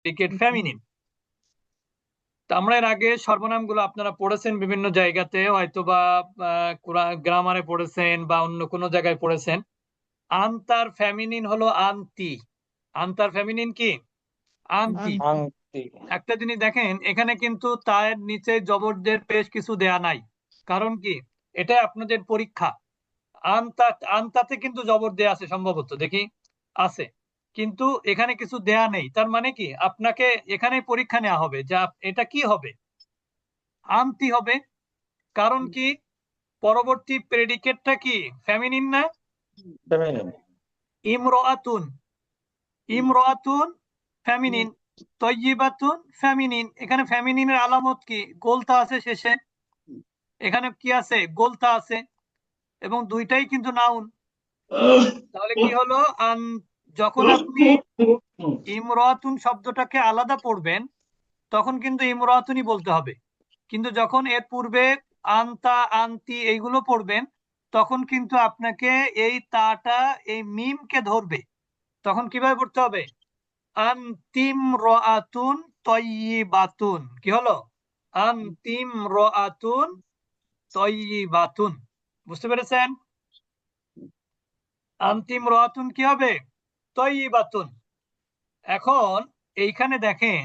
Predicate feminine. তো আমরা এর আগে সর্বনামগুলো আপনারা পড়েছেন বিভিন্ন জায়গাতে, হয়তোবা গ্রামারে পড়েছেন বা অন্য কোনো জায়গায় পড়েছেন। আন্তার ফেমিনিন হলো আন্তি। আন্তার ফেমিনিন কি? আন্তি। আংটি। একটা জিনিস দেখেন, এখানে কিন্তু তার নিচে জবরদের পেশ কিছু দেয়া নাই। কারণ কি? এটা আপনাদের পরীক্ষা। আন্তা, আন্তাতে কিন্তু জবর দেয়া আছে সম্ভবত, দেখি আছে, কিন্তু এখানে কিছু দেয়া নেই। তার মানে কি আপনাকে এখানে পরীক্ষা নেওয়া হবে যে এটা কি হবে, আন্তি হবে। কারণ কি? পরবর্তী প্রেডিকেটটা কি? ফেমিনিন না? ফেমিনিন। ইমরাতুন, ইমরাতুন ফেমিনিন, তয়্যিবাতুন ফেমিনিন। এখানে ফেমিনিনের আলামত কি? গোলতা আছে শেষে। এখানে কি আছে? গোলতা আছে, এবং দুইটাই কিন্তু নাউন। তাহলে কি হলো? যখন আপনি ইমরাতুন শব্দটাকে আলাদা পড়বেন তখন কিন্তু ইমরাতুনই বলতে হবে, কিন্তু যখন এর পূর্বে আন্তা, আন্তি এইগুলো পড়বেন তখন কিন্তু আপনাকে এই তাটা, এই মিমকে ধরবে। তখন কিভাবে পড়তে হবে? আন্তিম রাআতুন তয়্যিবাতুন। কি হলো? আন্তিম রাআতুন তয়্যিবাতুন। বুঝতে পেরেছেন? আন্তিম রাআতুন কি হবে? তয়্যিবাতুন। এখন এইখানে দেখেন,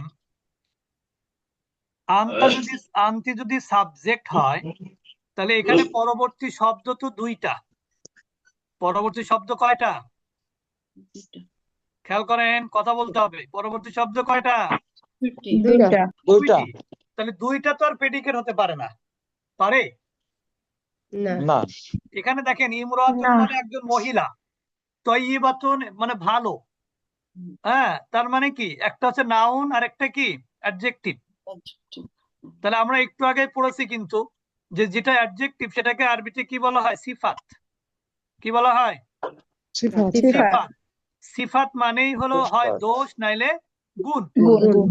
আন্তি যদি সাবজেক্ট হয় তাহলে এখানে পরবর্তী শব্দ তো দুইটা। পরবর্তী শব্দ কয়টা? খেয়াল করেন, কথা বলতে হবে। পরবর্তী শব্দ কয়টা? দুইটা। দুইটা। দুইটি। তাহলে দুইটা তো আর প্রেডিকেট হতে পারে না, পারে? না। না। এখানে দেখেন, ইমরাতুন মানে একজন মহিলা, তয়্যিবাতুন মানে ভালো। হ্যাঁ, তার মানে কি একটা হচ্ছে নাউন আর একটা কি? অ্যাডজেক্টিভ। তাহলে আমরা একটু আগে পড়েছি কিন্তু যে যেটা অ্যাডজেক্টিভ সেটাকে আরবিতে কি বলা হয়? সিফাত। কি বলা হয়? সিফাত। সিফাত। সিফাত মানেই হলো হয় দোষ নাইলে গুণ। গুণ।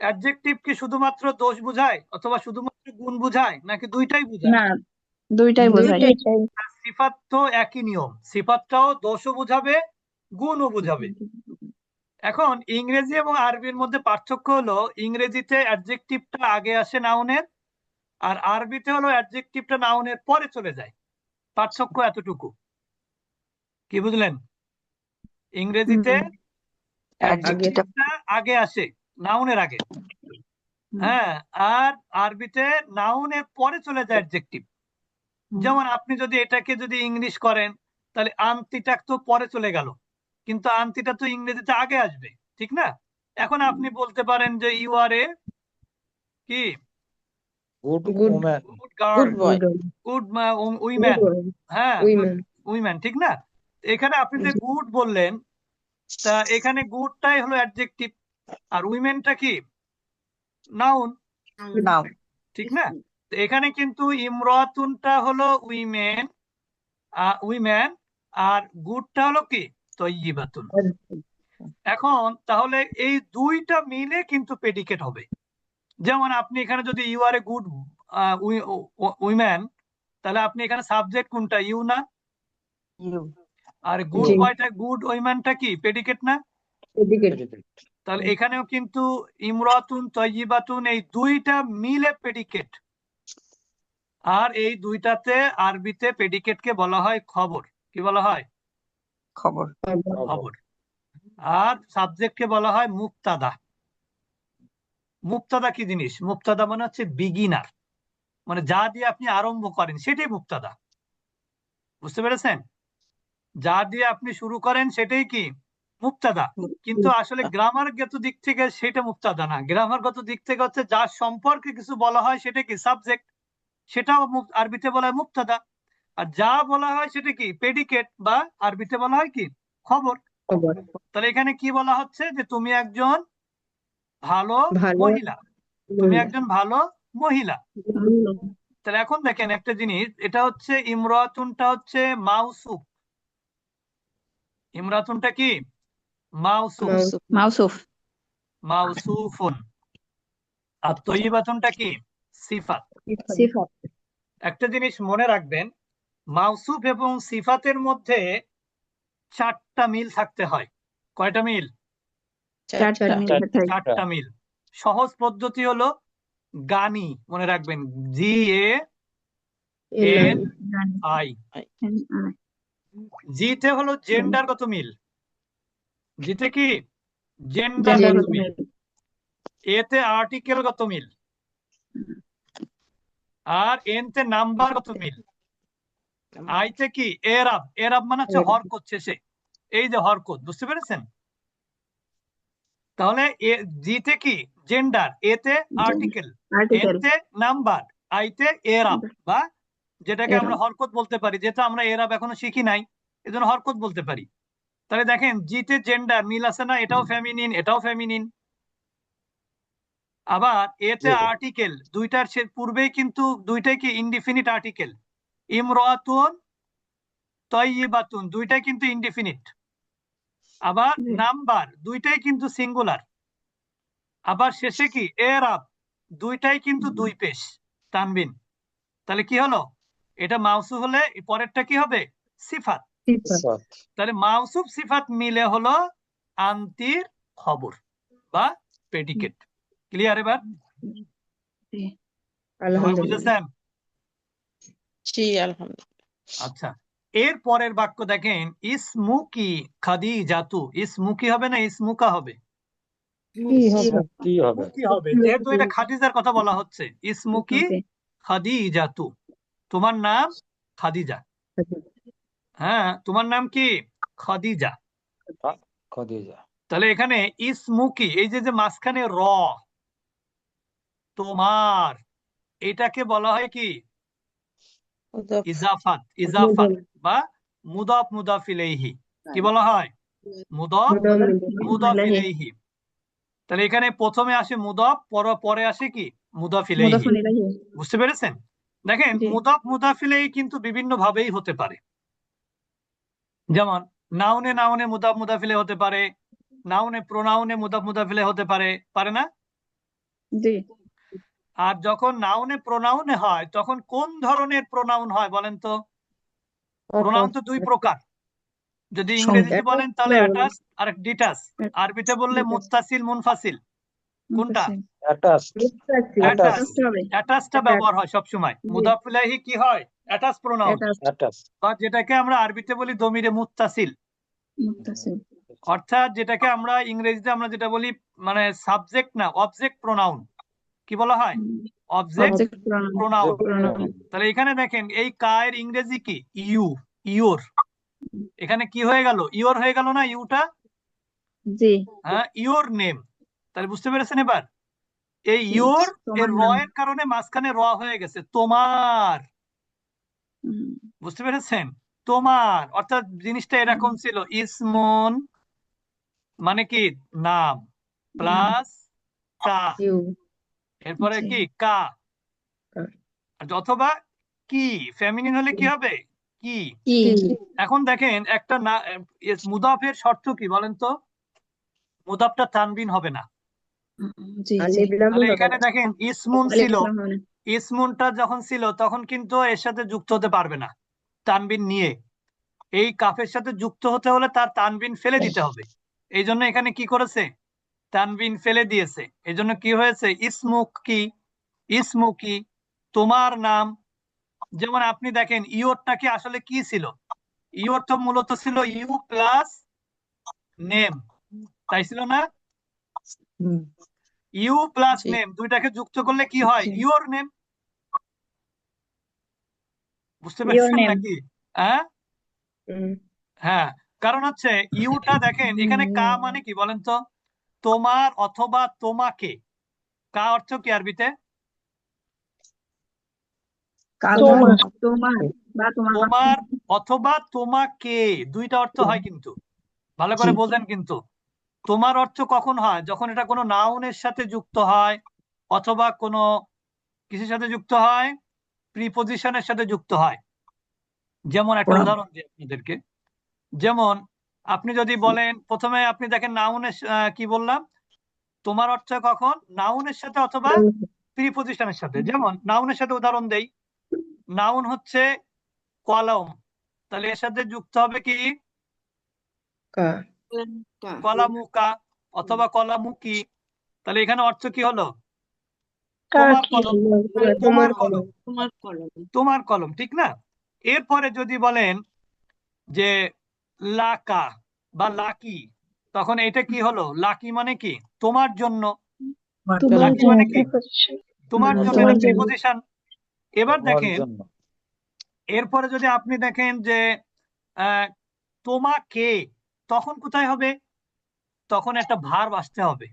অ্যাডজেক্টিভ কি শুধুমাত্র দোষ বোঝায় অথবা শুধুমাত্র গুণ বোঝায়, নাকি দুইটাই বোঝায়? না, দুইটাই বোঝায়। আর সিফাত তো একই নিয়ম, সিফাতটাও দোষও বোঝাবে, গুণও বোঝাবে। এখন ইংরেজি এবং আরবির মধ্যে পার্থক্য হলো, ইংরেজিতে অ্যাডজেক্টিভটা আগে আসে নাউনের, আর আরবিতে হলো অ্যাডজেক্টিভটা নাউনের পরে চলে যায়। পার্থক্য এতটুকু। কি বুঝলেন? ইংরেজিতে অ্যাডজেক্টিভটা আগে আসে নাউনের আগে, হ্যাঁ, আর আরবিতে নাউনের পরে চলে যায় অ্যাডজেক্টিভ। যেমন আপনি যদি এটাকে যদি ইংলিশ করেন তাহলে আন্তিটা তো পরে চলে গেল, কিন্তু আন্তিটা তো ইংরেজিতে আগে আসবে, ঠিক না? এখন আপনি বলতে পারেন যে ইউ আর এ কি? Good good. Woman. Good girl, boy. Good woman. হ্যাঁ, উইমেন। উইম্যান, ঠিক না? এখানে আপনি যে গুড বললেন, তা এখানে গুডটাই হলো অ্যাডজেক্টিভ, আর উইমেনটা কি? নাউন, নাও। ঠিক না? তো এখানে কিন্তু ইমরাতুনটা হলো উইমেন, উইমেন, আর গুডটা হলো কি? তয়্যিবাতুন। এখন তাহলে এই দুইটা মিলে কিন্তু প্রেডিকেট হবে। যেমন আপনি এখানে যদি you are a good woman, তাহলে আপনি এখানে সাবজেক্ট কোনটা? ইউ না? আর গুড জি। বয়টা, গুড উইম্যানটা কি প্রেডিকেট না? এদিকে। তাহলে এখানেও কিন্তু ইমরাতুন, তয়্যিবাতুন এই দুইটা মিলে প্রেডিকেট। আর এই দুইটাতে আরবিতে প্রেডিকেটকে বলা হয় খবর। কি বলা হয়? খবর। খবর। আর সাবজেক্টকে বলা হয় মুক্তাদা। মুক্তাদা কি জিনিস? মুক্তাদা মানে হচ্ছে বিগিনার, মানে যা দিয়ে আপনি আরম্ভ করেন সেটাই মুক্তাদা। বুঝতে পেরেছেন? যা দিয়ে আপনি শুরু করেন সেটাই কি? মুক্তাদা। কিন্তু আসলে গ্রামারগত দিক থেকে সেটা মুক্তাদা না, গ্রামারগত দিক থেকে হচ্ছে যার সম্পর্কে কিছু বলা হয় সেটা কি? সাবজেক্ট। সেটাও আরবিতে বলা হয় মুক্তাদা। আর যা বলা হয় সেটা কি? প্রেডিকেট, বা আরবিতে বলা হয় কি? খবর। খবর। তাহলে এখানে কি বলা হচ্ছে? যে তুমি একজন ভালো ভালো মহিলা, তুমি মহিলা। একজন ভালো মহিলা। তাহলে এখন দেখেন একটা জিনিস, এটা হচ্ছে ইমরাতুনটা হচ্ছে মাউসুফ। ইমরাতুনটা কি? মাউসুফ, মাউসুফ। মাউসুফুন। আর তয়্যিবাতুনটা কি? সিফাত। সিফাত। একটা জিনিস মনে রাখবেন, মাউসুফ এবং সিফাতের মধ্যে 4টা মিল থাকতে হয়। কয়টা মিল? চারটা মিল চারটা। চারটা মিল। সহজ পদ্ধতি হলো গানি, মনে রাখবেন, GANI। জিতে হলো জেন্ডার গত মিল, জিতে কি জেন্ডার Gender গত গত মিল, মিল। এতে আর্টিকেল গত মিল, আর এনতে নাম্বার গত মিল, আইতে কি এরাব, এরাব মানে হচ্ছে এরাব। হরকত শেষে, এই যে হরকত, বুঝতে পেরেছেন? তাহলে জিতে কি জেন্ডার, এতে আর্টিকেল, আর্টিকেল এনতে নাম্বার, আইতে এরাব বা যেটাকে আমরা এরাব। হরকত বলতে পারি, যেটা আমরা এরাব এখনো শিখি নাই, এজন্য হরকত বলতে পারি। তাহলে দেখেন জিতে জেন্ডার মিল আছে না, এটাও ফেমিনিন, এটাও ফেমিনিন। আবার এতে জি। আর্টিকেল, দুইটার পূর্বেই কিন্তু দুইটাই কি ইনডিফিনিট আর্টিকেল, ইমরাতুন তয়্যিবাতুন দুইটাই কিন্তু ইনডিফিনিট। আবার জি। নাম্বার দুইটাই কিন্তু সিঙ্গুলার। আবার শেষে কি এরাব, দুইটাই কিন্তু দুই পেশ তানবিন। তাহলে কি হলো, এটা মাউসুফ হলে পরেরটা কি হবে, সিফাত। সিফাত। তাহলে মাউসুফ সিফাত মিলে হলো আন্তির খবর বা প্রেডিকেট। ক্লিয়ার এবার? জি। সবাই আলহামদুলিল্লাহ। বুঝেছেন? জি আলহামদুলিল্লাহ। আচ্ছা, এর পরের বাক্য দেখেন, ইসমু কি খাদিজাতু, ইসমু কি হবে না ইসমুকা হবে? কি হবে? কি হবে? কি হবে, যেহেতু এটা খাদিজার কথা বলা হচ্ছে, ইসমু কি জি। খাদিজাতু, তোমার নাম খাদিজা। হ্যাঁ, তোমার নাম কি খাদিজা। খদিজা। তাহলে এখানে ইসমু কি, এই যে যে মাঝখানে তোমার, এটাকে বলা হয় কি মুদাফ। ইজাফাত, ইজাফাত বা মুদাফ মুদাফ ইলাইহি। কি বলা হয়, মুদাফ মুদাফ ইলাইহি। তাহলে এখানে প্রথমে আসে মুদাফ, পরে আসে কি মুদাফ ইলাইহি। মুদাফুন ইলাইহি। বুঝতে পেরেছেন? দেখেন জি। মুদাফ মুদাফ ইলাইহি কিন্তু বিভিন্ন ভাবেই হতে পারে। যেমন নাউনে নাউনে মুদাফ মুদাফ ইলাইহি হতে পারে, নাউনে প্রোনাউনে মুদাফ মুদাফ ইলাইহি হতে পারে, পারে না? জি। আর যখন নাউনে প্রোনাউনে হয় তখন কোন ধরনের প্রোনাউন হয় বলেন তো? প্রোনাউন তো দুই প্রকার, যদি ইংরেজিতে বলেন তাহলে অ্যাটাচ আর ডিটাচ, আরবিতে বললে মুত্তাসিল মুনফাসিল, কোনটা? অ্যাটাচড। অ্যাটাচ, Attached হবে। অ্যাটাচটা ব্যবহার হয় সব সময়। মুদাফ ইলাইহি কি হয়, অ্যাটাচ প্রোনাউন, Attached, অ্যাটাচ। বা যেটাকে আমরা আরবিতে বলি দমিরে মুত্তাসিল, মুত্তাসিল। অর্থাৎ যেটাকে আমরা ইংরেজিতে আমরা যেটা বলি মানে সাবজেক্ট না অবজেক্ট প্রোনাউন, কি বলা হয়, object Object pronoun. Pronoun. Pronoun. তাহলে এখানে দেখেন এই কায়ের ইংরেজি কি ইউ, ইওর, এখানে কি হয়ে গেল, ইওর হয়ে গেল না ইউটা? জি। হ্যাঁ, ইওর নেম। তাহলে বুঝতে পেরেছেন এবার, এই জি। ইওর তোমার এর র নাম। এর কারণে মাঝখানে র হয়ে গেছে, তোমার। হুম। বুঝতে পেরেছেন? তোমার অর্থাৎ জিনিসটা এরকম ছিল, ইসমুন মানে কি নাম, প্লাস কা, ইউ। এরপরে জি। কি কা, কা। আর অথবা কি, ফেমিনিন হলে কি হবে কি। কি। এখন দেখেন একটা না, মুদাফের শর্ত কি বলেন তো, মুদাফটা তানবিন হবে না। জি। জি। আলিফ লাম তাহলে হবে এখানে না। দেখেন ইসমুন আলিফ ছিল, লাম হবে না। ইসমুনটা যখন ছিল তখন কিন্তু এর সাথে যুক্ত হতে পারবে না তানবিন নিয়ে, এই কাফের সাথে যুক্ত হতে হলে তার তানবিন ফেলে দিতে হবে। এই জন্য এখানে কি করেছে, তানবিন ফেলে দিয়েছে। এই জন্য কি হয়েছে, ইসমুক কি, ইসমু কি তোমার নাম। যেমন আপনি দেখেন ইওরটা কি আসলে কি ছিল, ইওর তো মূলত ছিল ইউ প্লাস নেম, তাই ছিল না? হুম। ইউ প্লাস জি। নেম দুইটাকে যুক্ত করলে কি হয়, ইওর নেম। বুঝতে Your পেরেছেন name. নাকি? হ্যাঁ হুম। হ্যাঁ, কারণ হচ্ছে ইউটা দেখেন এখানে কা মানে কি বলেন তো, তোমার অথবা তোমাকে। কা অর্থ কি আরবিতে, তোমার তোমার বা তোমার তোমার অথবা তোমাকে, দুইটা অর্থ হয় কিন্তু, ভালো করে জি। বোঝেন কিন্তু। তোমার অর্থ কখন হয়, যখন এটা কোনো নাউনের সাথে যুক্ত হয় অথবা কোনো কিসের সাথে যুক্ত হয়, প্রিপজিশনের সাথে যুক্ত হয়। যেমন একটা pronoun. উদাহরণ দিই আপনাদেরকে, যেমন আপনি যদি বলেন, প্রথমে আপনি দেখেন নাউনের কি বললাম, তোমার অর্থ কখন নাউনের সাথে অথবা প্রিপজিশনের সাথে। যেমন নাউনের সাথে উদাহরণ দেই, নাউন হচ্ছে কলম, তাহলে এর সাথে যুক্ত হবে কি কা। কলামুকা, অথবা কলামুকি, তাহলে এখানে অর্থ কি হলো? কার তোমার কি কলম, তোমার তোমার কলম কলম, তোমার কলম, ঠিক না? এরপরে যদি বলেন যে লাকা বা লাকি, তখন এটা কি হলো? লাকি মানে কি? তোমার জন্য। তোমার লাকি জন্য মানে কি? preposition তোমার জন্য, তোমার এটা জন্য প্রিপজিশন। এবার তোমার দেখেন, জন্য এরপরে যদি আপনি দেখেন যে আহ, তোমাকে, তখন কোথায় হবে? তখন একটা ভার্ব আসতে হবে।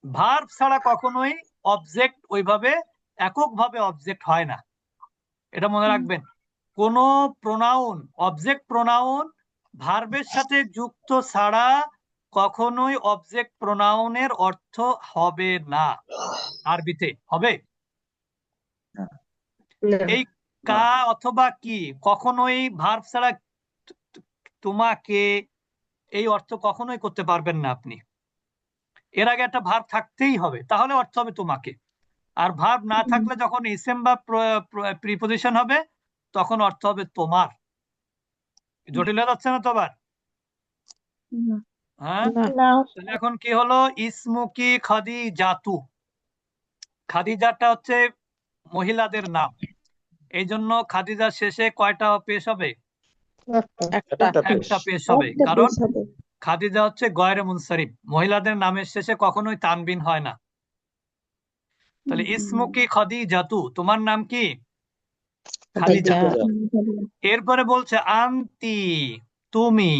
ভার্ব ছাড়া কখনোই অবজেক্ট ওইভাবে এককভাবে অবজেক্ট হয় না, এটা মনে রাখবেন। কোন প্রোনাউন, অবজেক্ট প্রোনাউন ভার্বের সাথে যুক্ত ছাড়া কখনোই অবজেক্ট প্রোনাউনের অর্থ হবে না। আরবিতে হবে না এই কা অথবা কি, কখনোই ভার্ব ছাড়া তোমাকে এই অর্থ কখনোই করতে পারবেন না আপনি। এর আগে একটা ভার্ব থাকতেই হবে, তাহলে অর্থ হবে তোমাকে। আর ভার্ব না থাকলে যখন ইসেম বা প্রিপজিশন হবে তখন অর্থ হবে তোমার। জটিল হয়ে যাচ্ছে না তো আবার? হ্যাঁ, না না তাহলে এখন কি হলো? ইসমুকি খাদিজাতু, খাদিজাটা হচ্ছে মহিলাদের নাম, এই জন্য খাদিজার শেষে কয়টা পেশ হবে? একটা একটা পেশ একটা পেশ হবে, একটা কারণ piece হবে খাদিজা হচ্ছে গয়রে মুনসারিফ, মহিলাদের নামের শেষে কখনোই তানবিন হয় না। তাহলে ইসমুকি খাদিজাতু, তোমার নাম কি? খাদিজা। খাদিজা এরপরে বলছে আন্তি, তুমি,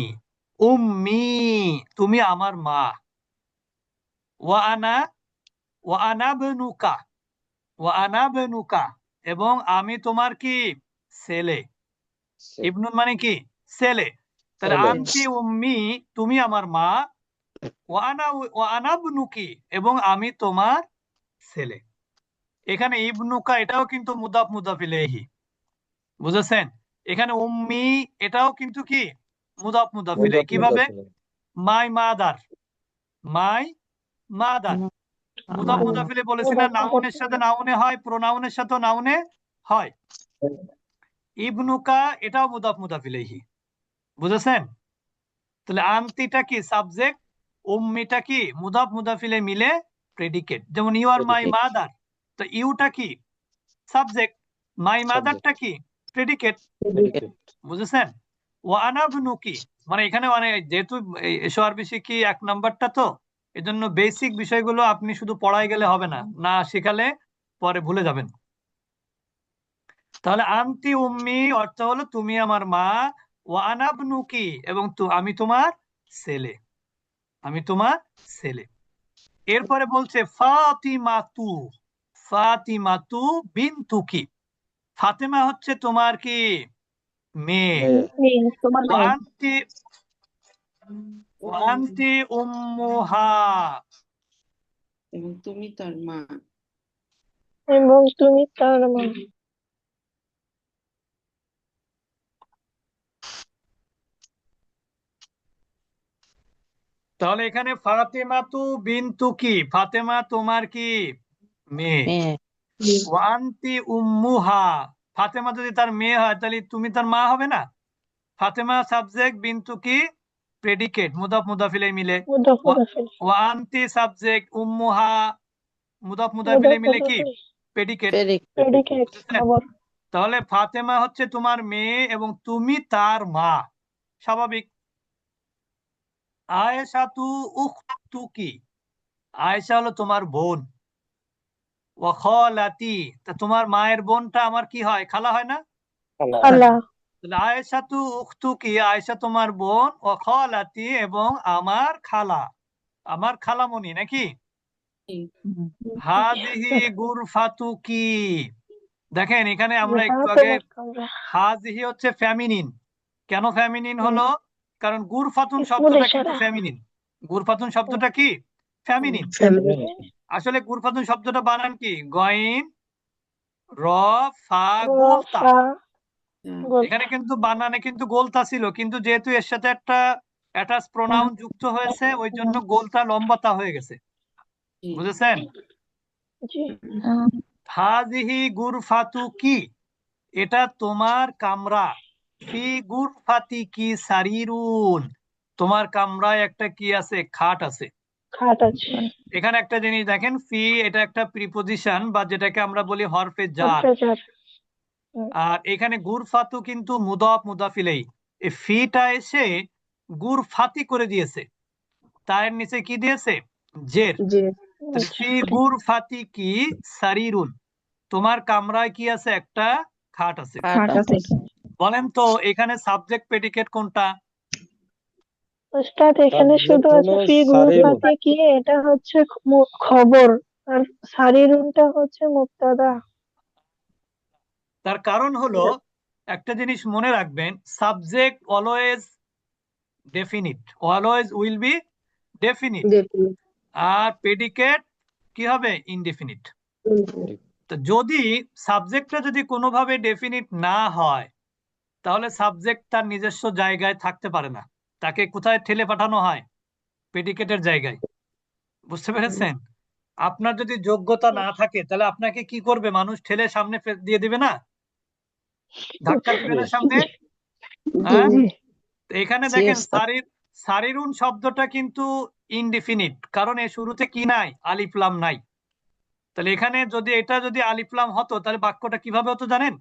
উম্মি, তুমি আমার মা, ওয়া আনা, ওয়া আনা বেনুকা, ওয়া আনা বেনুকা, এবং আমি তোমার কি? ছেলে। ইবনুন মানে কি? ছেলে। তাহলে ছেলে। আন্তি উম্মি, তুমি আমার মা, ওয়া আনা বেনুকি, এবং আমি তোমার ছেলে। এখানে ইবনুকা এটাও কিন্তু মুদাফ মুদাফ ইলাইহি, বুঝেছেন? এখানে উম্মি এটাও কিন্তু কি? মুদাফ মুদাফ ইলাইহি। মুদাফ কিভাবে? মুদাফ ইলাইহি। মাই মাদার, মাই মাদার, মুদাফ আমার মুদাফ ইলাইহি বলেছি না, নাউনের সাথে নাউনে হয়, প্রোনাউনের সাথে নাউনে হয়। ইবনুকা এটাও মুদাফ মুদাফ ইলাইহি, বুঝেছেন? তাহলে আনতিটা কি? সাবজেক্ট, উম্মিটা কি? মুদাফ মুদাফ ইলাইহি মিলে প্রেডিকেট। যেমন you are my Predicate, mother, তো ইউটা কি? সাবজেক্ট, মাই মাদারটা subject, কি? প্রেডিকেট, predicate, বুঝেছেন? ওয়া আনা ইবনুকি, মানে এখানে মানে যেহেতু এসো আরবি শিখি 1 নাম্বারটা, তো এজন্য বেসিক বিষয়গুলো আপনি শুধু পড়ায় গেলে হবে না, না শিখালে পরে ভুলে যাবেন। তাহলে আনতি উম্মি অর্থ হলো তুমি আমার মা, ওয়া আনা ইবনুকি, এবং আমি তোমার ছেলে, আমি তোমার ছেলে। এরপরে বলছে ফাতিমাতু, ফাতিমাতু বিনতুকি, ফাতেমা হচ্ছে তোমার কি? মেয়ে। মেয়ে, তোমার ওয়া মেয়ে আনতি, ওয়া আনতি উম্মুহা, এবং তুমি তার মা। এবং তুমি তার মা তাহলে এখানে ফাতেমাতু বিনতুকি, ফাতেমা তোমার কি? মেয়ে। মেয়ে ওয়া আনতি উম্মুহা, ফাতেমা যদি তার মেয়ে হয় তাহলে তুমি তার মা হবে না? ফাতেমা সাবজেক্ট, বিনতুকি প্রেডিকেট, মুদাফ মুদাফ ইলাইহি মিলে। মুদাফ ওয়া মুদাফ ইলাইহি ওয়া আনতি সাবজেক্ট, উম্মুহা মুদাফ মুদাফ মুদাফ ইলাইহি মিলে কি? মুদাফ প্রেডিকেট, প্রেডিকেট প্রেডিকেট বুঝেছেন? খবর তাহলে ফাতেমা হচ্ছে তোমার মেয়ে এবং তুমি তার মা, স্বাভাবিক। আয়েশাতু উখতুকি, আয়েশা হলো তোমার বোন। ওয়া খালাতি, তা তোমার মায়ের বোনটা আমার কি হয়? খালা হয় না? খালা, খালা তাহলে আয়েশাতু উখতুকি, আয়েশা তোমার বোন, ওয়া খালাতি, এবং আমার খালা, আমার খালামণি নাকি? হাজিহি গুরফাতুকি, দেখেন এখানে আমরা একটু আগে, তোমার কামরা হাজিহি হচ্ছে ফেমিনিন। কেন ফেমিনিন হলো? কারণ গুরফাতুন ইসমুল শব্দটা কিন্তু ইশারা ফেমিনিন। গুরফাতুন শব্দটা কি? ফেমিনিন। ফেমিনিন আসলে গুরফাতুন শব্দটা বানান কি? গয়েন র ফা গোলতা। রফা গোল এখানে কিন্তু বানানে কিন্তু গোলতা ছিল, কিন্তু যেহেতু এর সাথে একটা অ্যাটাচ প্রোনাউন যুক্ত হয়েছে ওই জন্য গোলতা লম্বাতা হয়ে গেছে, বুঝেছেন? জি হাজিহি গুরফাতুকি, এটা তোমার কামরা। ফি গুরফাতিকি সারিরুন, তোমার কামরায় একটা কি আছে, খাট আছে। খাট আছে। এখানে একটা জিনিস দেখেন, ফি এটা একটা প্রিপোজিশন বা যেটাকে আমরা বলি হরফে জার। অত্যাচার। আর এখানে গুরফাতু কিন্তু মুদাফ মুদাফ ইলাইহি, এই ফিটা এসে গুরফাতি করে দিয়েছে, তার নিচে কি দিয়েছে, জের। জি তাহলে ফি গুরফাতি কি সারিরুন, তোমার কামরায় কি আছে, একটা খাট আছে। খাট খাট আছে বলেন তো এখানে সাবজেক্ট প্রেডিকেট কোনটা? উস্তাদ এখানে শুধু আছে হলো ফি সারিরুন। গুরফাতে কি, এটা হচ্ছে খবর, আর সারিরুনটা হচ্ছে মুবতাদা। তার কারণ হলো একটা জিনিস মনে রাখবেন, subject always definite, always will be definite, আর প্রেডিকেট কি হবে, ইনডেফিনিট। তো যদি সাবজেক্টটা যদি কোনোভাবে ডেফিনিট না হয়, তাহলে সাবজেক্ট তার নিজস্ব জায়গায় থাকতে পারে না, তাকে কোথায় ঠেলে পাঠানো হয়, প্রেডিকেটের জায়গায়। বুঝতে পেরেছেন? আপনার যদি যোগ্যতা না থাকে তাহলে আপনাকে কি করবে, মানুষ ঠেলে সামনে দিয়ে দিবে না, ধাক্কা দিবে না সামনে। হ্যাঁ, তো এখানে দেখেন সারিরুন শব্দটা কিন্তু ইনডিফিনিট, কারণ এর শুরুতে কি নাই, আলিফ লাম নাই। তাহলে এখানে যদি এটা যদি আলিফ লাম হতো তাহলে বাক্যটা কিভাবে হতো জানেন,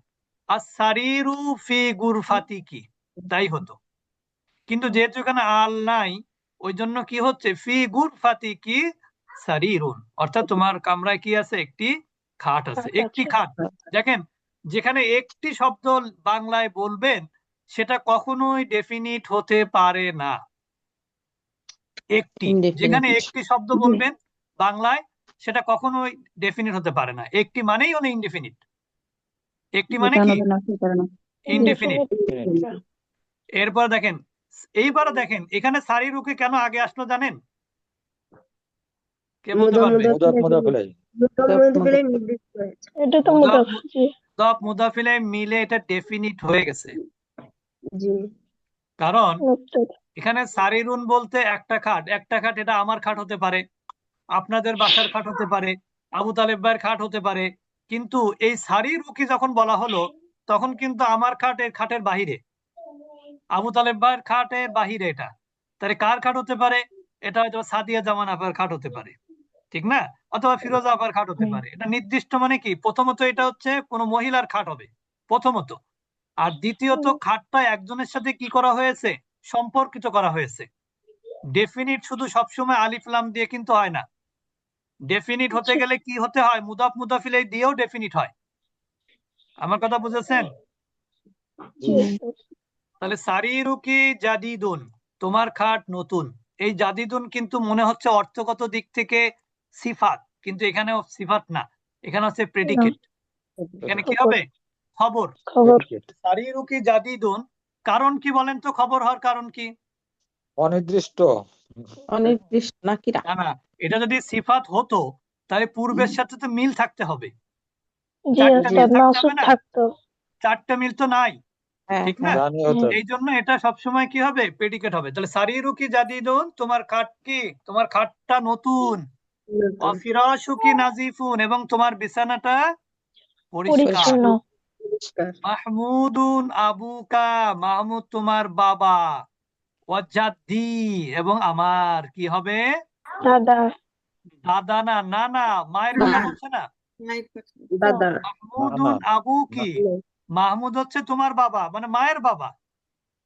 আস-সারিরু ফি গুরফাতিকি, তাই হতো। কিন্তু যেহেতু এখানে আল নাই, ওই জন্য কি হচ্ছে, ফি গুরফাতিকি সারিরুন, অর্থাৎ তোমার কামরায় কি আছে, একটি খাট আছে, খাট একটি আছে। খাট। দেখেন, যেখানে একটি শব্দ বাংলায় বলবেন সেটা কখনোই ডেফিনিট হতে পারে না। একটি, যেখানে একটি শব্দ বলবেন বাংলায় সেটা কখনোই ডেফিনিট হতে পারে না, একটি মানেই হলো ইনডেফিনিট। একটি মানে কি, ইনডেফিনিট। এরপর দেখেন, এইবার দেখেন এখানে সারিরুকে কেন আগে আসলো জানেন, কে বলতে পারবে? মুদাফ মুদাফ ইলাইহি। এটা তো মুদাফ। জি মুদাফ মুদাফ ইলাইহি মিলে এটা ডেফিনিট হয়ে গেছে। কারণ মুবতাদা। এখানে সারিরুন বলতে একটা খাট, একটা খাট, এটা আমার খাট হতে পারে, আপনাদের বাসার খাট হতে পারে, আবু তালেব ভাইয়ের খাট হতে পারে। কিন্তু এই সারিরুকি যখন বলা হলো তখন কিন্তু আমার খাট এর খাটের বাহিরে, আবু তালেব ভাইয়ের খাটের বাহিরে এটা। তাহলে কার খাট হতে পারে, এটা হয়তো সাদিয়া জামান আপার খাট হতে পারে, ঠিক না, অথবা ফিরোজা আপার খাট হতে পারে। এটা নির্দিষ্ট মানে কি, প্রথমত এটা হচ্ছে কোনো মহিলার খাট হবে প্রথমত, আর দ্বিতীয়ত খাটটা একজনের সাথে কি করা হয়েছে, সম্পর্কিত করা হয়েছে। ডেফিনিট শুধু সবসময় আলিফ লাম দিয়ে কিন্তু হয় না, ডেফিনিট হতে গেলে কি হতে হয়, মুদাফ মুদাফ ইলাইহি দিয়েও ডেফিনিট হয়। আমার কথা বুঝেছেন? জি উস্তাদ। তাহলে সারিরুকি জাদিদুন, তোমার খাট নতুন। এই জাদিদুন কিন্তু মনে হচ্ছে অর্থগত দিক থেকে সিফাত, কিন্তু এখানেও সিফাত না, এখানে হচ্ছে প্রেডিকেট। এখানে কি হবে, খবর। খবর। সারিরুকি জাদিদুন, কারণ কি বলেন তো, খবর হওয়ার কারণ কি? অনির্দিষ্ট। অনির্দিষ্ট নাকিরা। না না, এটা যদি সিফাত হতো তাহলে পূর্বের সাথে তো মিল থাকতে হবে, জি চারটা মিল উস্তাদ, থাকতে মাসুদ হবে না, থাকতো। চারটা মিল তো নাই, হ্যাঁ ঠিক না? হ্যাঁ জানি হতে এই জন্য এটা সবসময় কি হবে, প্রেডিকেট হবে। তাহলে সারিরুকি জাদিদুন, তোমার খাট কি, তোমার খাটটা নতুন। অফিরাশুকি নাজিফুন, এবং তোমার বিছানাটা পরিষ্কার। পরিচ্ছন্ন। মাহমুদুন আবুকা, মাহমুদ তোমার বাবা। ওয়াজাদ্দি, এবং আমার কি হবে, দাদা। দাদা না, না না, মায়ের কথা বলছে না। দাদা মাহমুদুন আবু কি, মাহমুদ হচ্ছে তোমার বাবা, মানে মায়ের বাবা।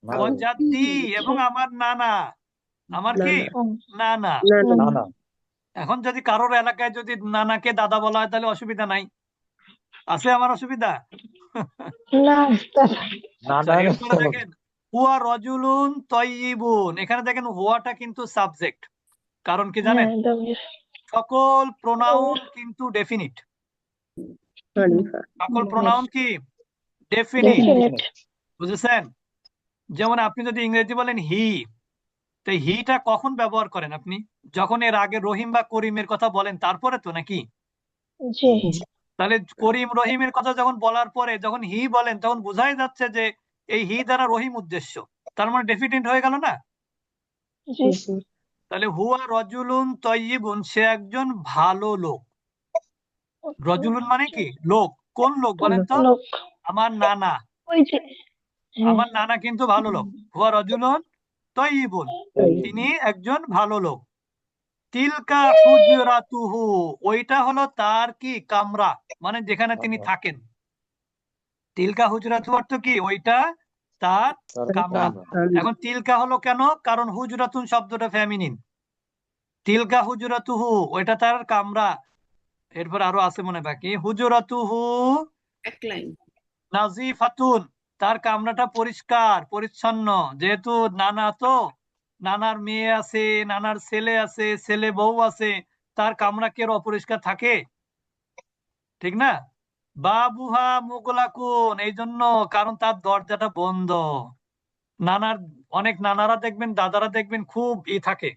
ওয়াজাদ্দি, এবং আমার নানা, আমার কি, নানা। না না এখন যদি কারোর এলাকায় যদি নানাকে দাদা বলা হয় তাহলে অসুবিধা নাই, আছে আমার অসুবিধা? না উস্তাদ। না আচ্ছা, না এরপরে দেখেন হুয়া রজুলুন তয়্যিবুন, এখানে দেখেন হুয়াটা কিন্তু সাবজেক্ট, কারণ কি জানেন, হ্যাঁ দমির। সকল প্রোনাউন কিন্তু ডেফিনিট, সকল প্রোনাউন কি ডেফিনিট, ডেফিনিট। বুঝেছেন? যেমন আপনি যদি ইংরেজি বলেন হি, তো হিটা কখন ব্যবহার করেন আপনি, যখন এর আগে রহিম বা করিমের কথা বলেন তারপরে তো, নাকি? জি তাহলে করিম রহিমের কথা যখন বলার পরে যখন হি বলেন তখন বোঝাই যাচ্ছে যে এই হি দ্বারা রহিম উদ্দেশ্য, তার মানে ডেফিনিট হয়ে গেল না? জি তাহলে হুয়া রজুলুন তয়্যিবুন, সে একজন ভালো লোক। রজুলুন মানে কি, লোক। কোন লোক বলেন তো? লোক। আমার নানা, ওই যে হ্যাঁ। আমার নানা কিন্তু ভালো লোক। হুয়া রজুলুন তয়্যিবুন, তিনি একজন ভালো লোক। তিলকা হুজরাতুহু, ওইটা হলো তার কি কামরা, মানে যেখানে তিনি থাকেন। তিলকা হুজরাতু অর্থ কি, ওইটা তার তার কামরা। কামরা। এখন তিলকা হলো কেন, কারণ হুজরাতুন শব্দটা ফেমিনিন। তিলকা হুজরাতুহু, ওইটা তার কামরা। এরপর আরো আছে মনে বাকি, হুজরাতুহু এক লাইন। নাজিফাতুন, তার কামরাটা পরিষ্কার পরিচ্ছন্ন। যেহেতু নানা, তো নানার মেয়ে আছে, নানার ছেলে আছে, ছেলে বউ আছে, তার কামরা কি আর অপরিষ্কার থাকে? ঠিক না? বাবুহা মুগলাকুন, এই জন্য, কারণ তার দরজাটা বন্ধ। নানার, অনেক নানারা দেখবেন, দাদারা দেখবেন খুব থাকে,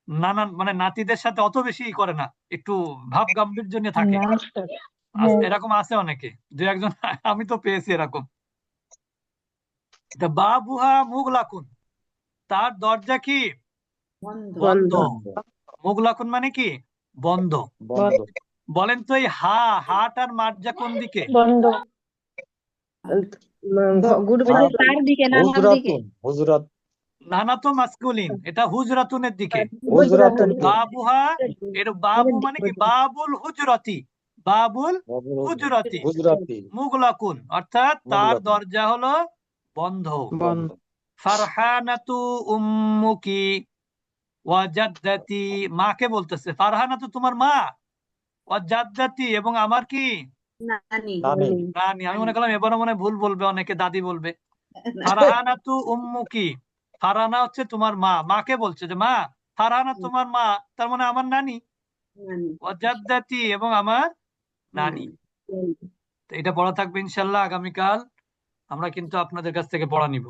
নানান মানে নাতিদের সাথে অত বেশি করে না, একটু ভাব গাম্ভীর্য নিয়ে থাকে। মাস্টার। হ্যাঁ, এরকম আছে অনেকে, দু একজন আমি তো পেয়েছি এরকম। তা বাবুহা মুগলাকুন, তার দরজা কি বন্ধ। বন্ধ। বন্ধ। মুগলাকুন মানে কি বন্ধ। বন্ধ। বলেন তো এই হাটার মার্জা কোন দিকে? বন্ধ। ওই যে তার দিকে, নানার দিকে। হুজরাতুন, হুজরাত, নানা তো মাসকুলিন, এটা হুজরাতুনের দিকে। হুজরাতুন কে? বাবুহা, এর বাবু মানে কি বাবুল হুজরাতি, বাবুল বাবুল হুজরাতি হুজরাতি, মুগলাকুন, অর্থাৎ তার মুগলাকুন। দরজা হলো বন্ধ। বন্ধ। ফারহানাতু উম্মুকি ওয়াজাদ্দাতি, মাকে বলতেছে, ফারহানাতু তোমার মা, ওয়াজাদ্দাতি এবং আমার কি নানি। নানি। নানি। আমি মনে করলাম এবারও মনে হয় ভুল বলবে, অনেকে দাদি বলবে। ফারহানাতু উম্মুকি, ফারহানা হচ্ছে তোমার মা, মাকে বলছে যে মা, ফারহানা তোমার মা, তার মানে আমার নানি। নানি। ওয়াজাদ্দাতি এবং আমার নানি। তো এটা পড়া থাকবে ইনশাল্লাহ। আগামীকাল আমরা কিন্তু আপনাদের কাছ থেকে পড়া নিব।